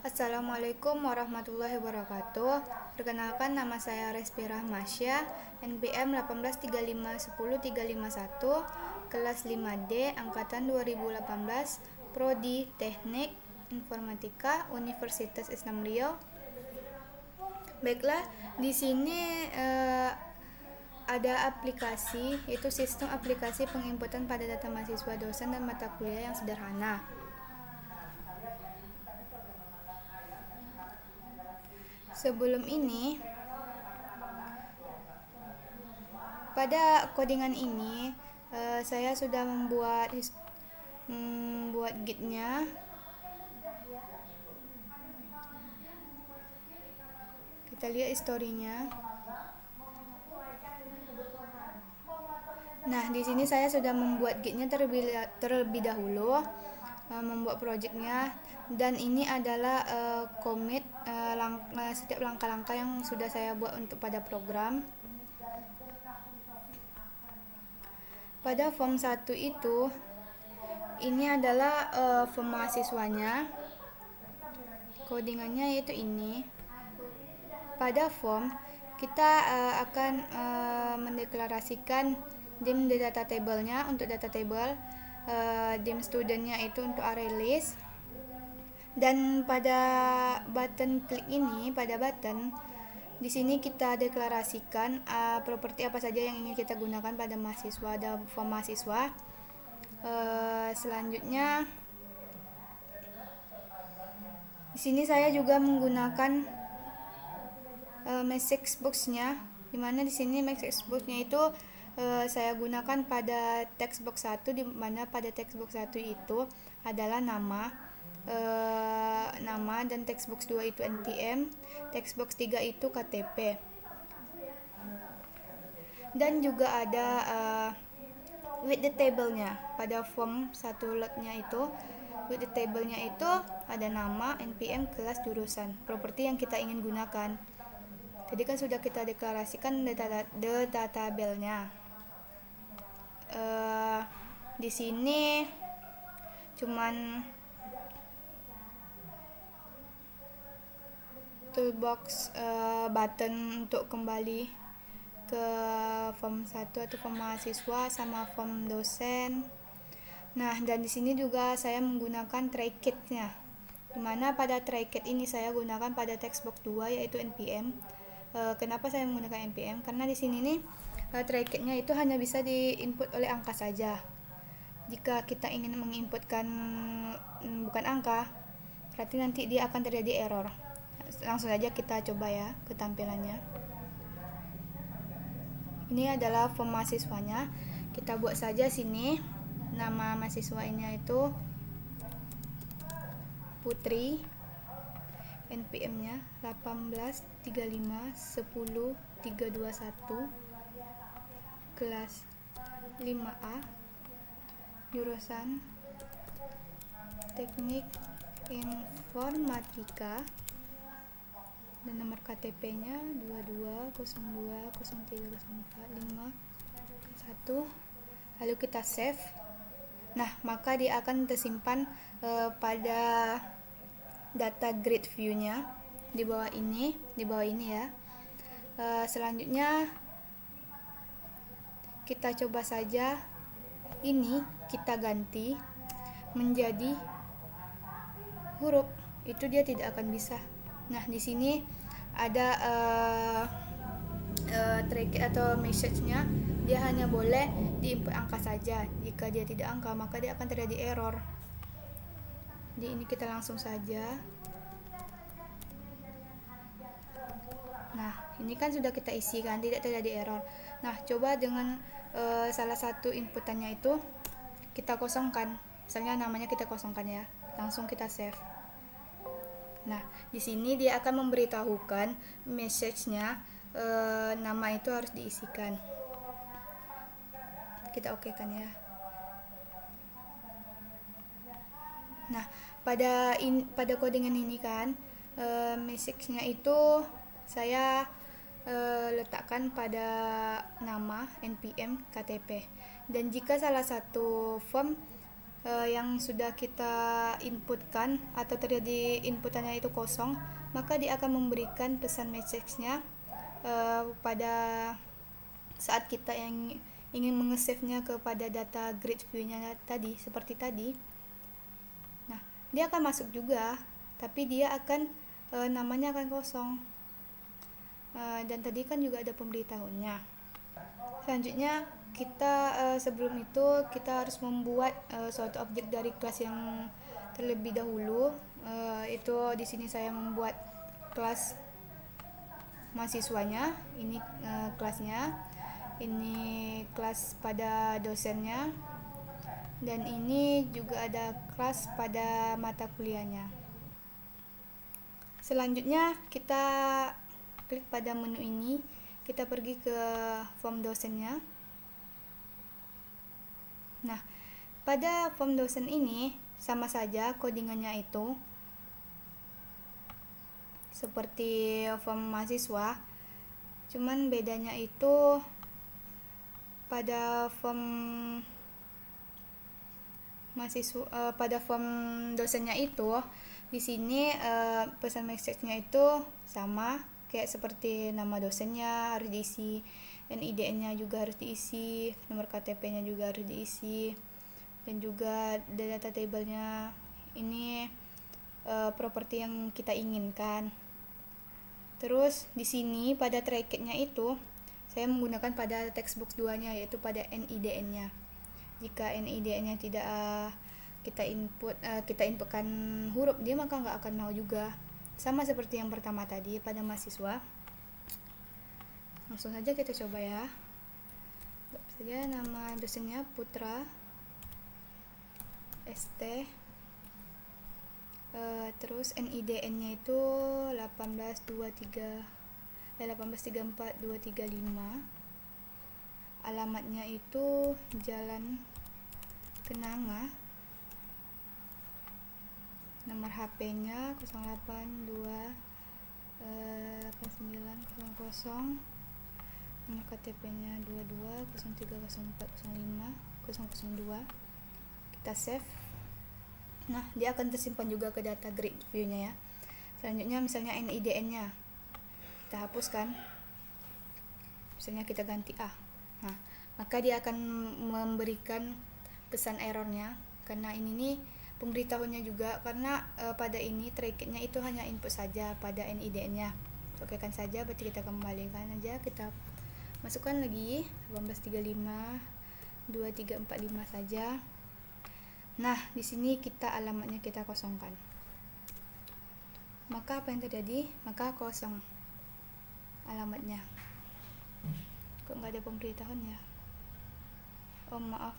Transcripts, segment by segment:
Assalamualaikum warahmatullahi wabarakatuh. Perkenalkan, nama saya Respi Rahmasya, NPM 18351031, kelas 5D angkatan 2018, prodi Teknik Informatika Universitas Islam Riau. Baiklah, di sini ada aplikasi, yaitu sistem aplikasi penginputan pada data mahasiswa, dosen, dan mata kuliah yang sederhana. Sebelum ini, pada codingan ini saya sudah membuat gitnya. Kita lihat historinya. Nah, di sini saya sudah membuat gitnya terlebih dahulu, membuat projectnya, dan ini adalah commit setiap langkah-langkah yang sudah saya buat untuk pada program. Pada form 1 itu, ini adalah form mahasiswanya. Codingannya yaitu ini. Pada form, kita akan mendeklarasikan dim di data table-nya untuk data table, dim student-nya itu untuk array list. Dan pada button klik ini, pada button di sini kita deklarasikan properti apa saja yang ingin kita gunakan pada mahasiswa, ada form mahasiswa. Selanjutnya di sini saya juga menggunakan message box-nya, dimana di sini message box-nya itu saya gunakan pada text box 1, di mana pada text box 1 itu adalah nama, dan text box 2 itu NPM, text box 3 itu KTP. Dan juga ada with the table-nya. Pada form 1 lot-nya itu, with the table-nya itu ada nama, NPM, kelas, jurusan, properti yang kita ingin gunakan. Tadi kan sudah kita deklarasikan data tabelnya. Di sini cuman toolbox button untuk kembali ke form 1 atau form mahasiswa sama form dosen. Nah, dan di sini juga saya menggunakan try kit-nya, dimana pada try kit ini saya gunakan pada text box 2 yaitu NPM. Kenapa saya menggunakan NPM? Karena di sini nih try kit-nya itu hanya bisa diinput oleh angka saja. Jika kita ingin menginputkan bukan angka, berarti nanti dia akan terjadi error. Langsung saja kita coba ya ketampilannya. Ini adalah form mahasiswanya. Kita buat saja sini nama mahasiswa ini itu Putri, NPM-nya 18351031, kelas 5A, jurusan Teknik Informatika, dan nomor KTP-nya 2202030451. Lalu kita save. Nah, maka dia akan tersimpan pada data grid view-nya di bawah ini ya. Selanjutnya kita coba saja ini kita ganti menjadi huruf, itu dia tidak akan bisa. Nah, di sini ada track atau message-nya, dia hanya boleh diinput angka saja. Jika dia tidak angka, maka dia akan terjadi error. Jadi ini kita langsung saja. Nah, ini kan sudah kita isi kan, tidak terjadi error. Nah, coba dengan salah satu inputannya itu kita kosongkan. Misalnya namanya kita kosongkan ya. Langsung kita save. Nah, di sini dia akan memberitahukan message-nya, nama itu harus diisikan. Kita oke kan ya. Nah, pada codingan ini kan message-nya itu saya letakkan pada nama, NPM, KTP. Dan jika salah satu form yang sudah kita inputkan atau terjadi inputannya itu kosong, maka dia akan memberikan pesan message-nya pada saat kita yang ingin mengesave-nya kepada data grid view-nya tadi, seperti tadi. Nah, dia akan masuk juga, tapi dia akan namanya akan kosong. Dan tadi kan juga ada pemberitahuannya. Selanjutnya kita sebelum itu kita harus membuat suatu objek dari kelas yang terlebih dahulu. Itu di sini saya membuat kelas mahasiswanya, ini kelasnya, ini kelas pada dosennya, dan ini juga ada kelas pada mata kuliahnya. Selanjutnya kita klik pada menu ini, kita pergi ke form dosennya. Nah, pada form dosen ini sama saja codingannya itu seperti form mahasiswa, cuman bedanya itu pada form mahasiswa, pada form dosennya itu di sini pesan message-nya itu sama kayak seperti nama dosennya harus diisi, NIDN-nya juga harus diisi, nomor KTP-nya juga harus diisi, dan juga data table-nya ini properti yang kita inginkan. Terus di sini pada try-catch-nya itu saya menggunakan pada textbox 2-nya, yaitu pada NIDN-nya. Jika NIDN-nya tidak kita inputkan huruf, dia maka nggak akan mau juga. Sama seperti yang pertama tadi pada mahasiswa. Langsung saja kita coba ya. Saja nama dosennya Putra ST. Terus NIDN-nya itu 1834235. Alamatnya itu Jalan Kenanga. Nomor HP-nya 0828900. Nomor KTP-nya 220304050002. Kita save. Nah, dia akan tersimpan juga ke data grid view-nya ya. Selanjutnya misalnya NIDN-nya kita hapuskan, misalnya kita ganti A. Nah, maka dia akan memberikan pesan errornya, karena ini nih pemberitahuannya juga, karena pada ini try-catch-nya itu hanya input saja pada NIDN-nya. Oke kan saja, berarti kita kembalikan aja, kita masukkan lagi 18352345 saja. Nah, di sini kita alamatnya kita kosongkan. Maka apa yang terjadi? Maka kosong alamatnya. Kok nggak ada pemberitahuan ya? Oh maaf.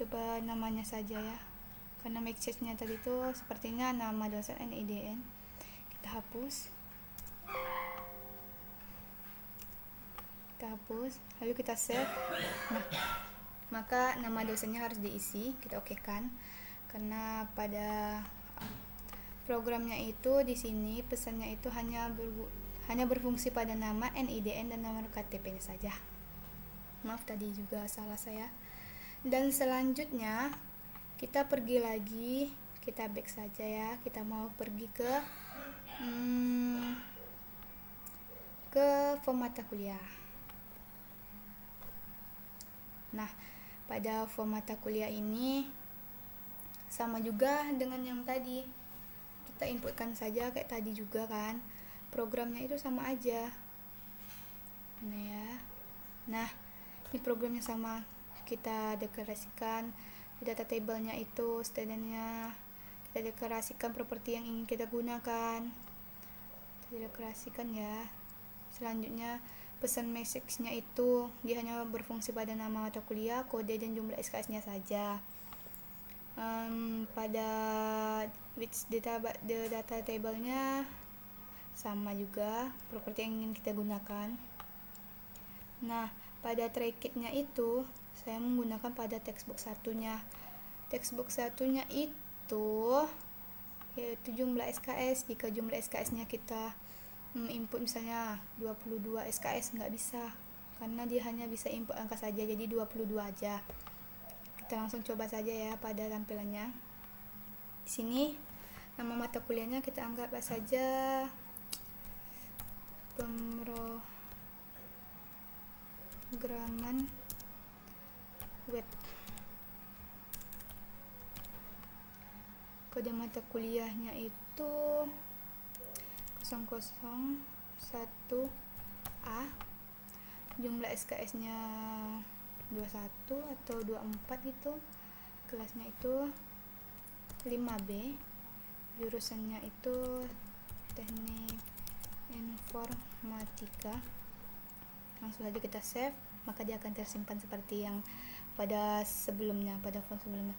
Coba namanya saja ya. Karena message-nya tadi itu sepertinya nama dosen NIDN. Kita hapus. Lalu kita save. Nah, maka nama dosennya harus diisi, kita okekan, karena pada programnya itu di sini pesannya itu hanya berfungsi pada nama, NIDN, dan nomor KTP-nya saja. Maaf tadi juga salah saya. Dan selanjutnya kita pergi lagi, kita back saja ya, kita mau pergi ke form mata kuliah. Nah, pada form mata kuliah ini sama juga dengan yang tadi, kita inputkan saja kayak tadi juga kan, programnya itu sama aja. Nah ya, nah ini programnya sama, kita deklarasikan di data table-nya itu student-nya, kita deklarasikan properti yang ingin kita gunakan, kita deklarasikan ya. Selanjutnya pesan message-nya itu dia hanya berfungsi pada nama mata kuliah, kode, dan jumlah SKS-nya saja. Pada which data table-nya sama juga properti yang ingin kita gunakan. Nah, pada try-catch-nya itu saya menggunakan pada textbox satunya. Textbox satunya itu yaitu jumlah SKS. Jika jumlah SKS-nya kita input misalnya 22 SKS, nggak bisa, karena dia hanya bisa input angka saja, jadi 22 aja. Kita langsung coba saja ya pada tampilannya. Di sini nama mata kuliahnya kita anggap saja pemrograman web. Kode mata kuliahnya itu 001A. Jumlah SKS-nya 21 atau 24 gitu. Kelasnya itu 5B. Jurusannya itu Teknik Informatika. Langsung saja kita save, maka dia akan tersimpan seperti yang pada sebelumnya, pada form sebelumnya.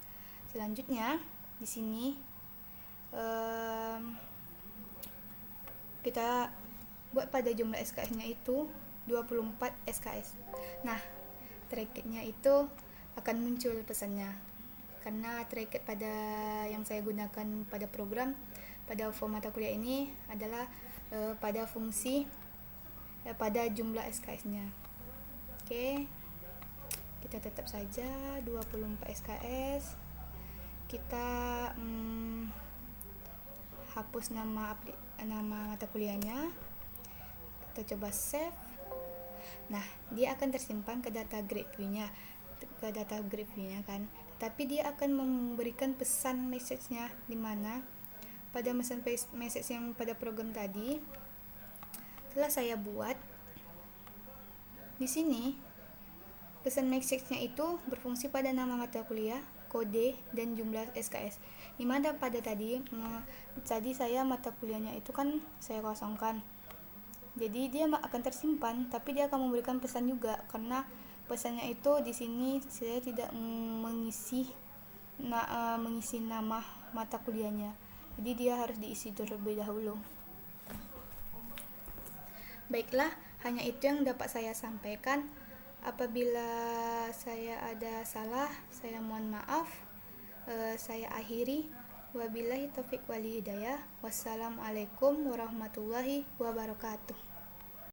Selanjutnya di sini kita buat pada jumlah SKS-nya itu 24 SKS. Nah, tracket-nya itu akan muncul pesannya. Karena tracket pada yang saya gunakan pada program pada form mata kuliah ini adalah pada fungsi pada jumlah SKS-nya. Oke. Kita tetap saja 24 SKS. Kita hapus nama mata kuliahnya. Kita coba save. Nah, dia akan tersimpan ke data grid view-nya, kan. Tapi dia akan memberikan pesan message-nya, di mana pada pesan message yang pada program tadi telah saya buat. Di sini pesan message-nya itu berfungsi pada nama mata kuliah, kode, dan jumlah SKS. Dimana pada tadi saya mata kuliahnya itu kan saya kosongkan, jadi dia akan tersimpan, tapi dia akan memberikan pesan juga, karena pesannya itu di sini saya tidak mengisi nama mata kuliahnya, jadi dia harus diisi terlebih dahulu. Baiklah, hanya itu yang dapat saya sampaikan. Apabila saya ada salah, saya mohon maaf. Saya akhiri. Wabillahi taufiq wal hidayah. Wassalamualaikum warahmatullahi wabarakatuh.